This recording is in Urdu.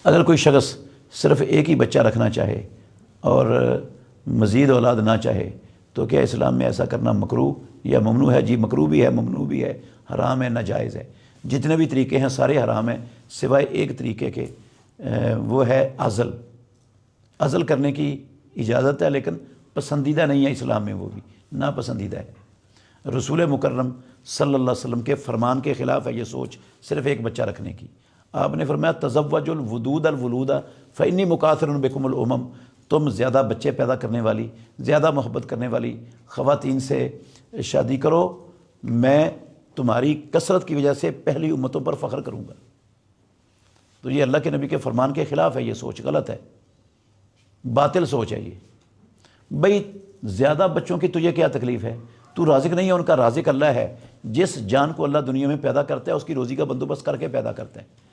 اگر کوئی شخص صرف ایک ہی بچہ رکھنا چاہے اور مزید اولاد نہ چاہے تو کیا اسلام میں ایسا کرنا مکروہ یا ممنوع ہے؟ جی مکروہ بھی ہے، ممنوع بھی ہے، حرام ہے، ناجائز ہے۔ جتنے بھی طریقے ہیں سارے حرام ہیں سوائے ایک طریقے کے، وہ ہے عزل۔ عزل کرنے کی اجازت ہے لیکن پسندیدہ نہیں ہے اسلام میں، وہ بھی ناپسندیدہ ہے۔ رسول مکرم صلی اللہ علیہ وسلم کے فرمان کے خلاف ہے یہ سوچ صرف ایک بچہ رکھنے کی۔ آپ نے فرمایا تزوج الودود الولود فانی مکاثر بکم الامم، تم زیادہ بچے پیدا کرنے والی، زیادہ محبت کرنے والی خواتین سے شادی کرو، میں تمہاری کثرت کی وجہ سے پہلی امتوں پر فخر کروں گا۔ تو یہ اللہ کے نبی کے فرمان کے خلاف ہے، یہ سوچ غلط ہے، باطل سوچ ہے یہ۔ بھئی زیادہ بچوں کی تجھے کیا تکلیف ہے؟ تو رازق نہیں ہے، ان کا رازق اللہ ہے۔ جس جان کو اللہ دنیا میں پیدا کرتا ہے اس کی روزی کا بندوبست کر کے پیدا کرتا ہے۔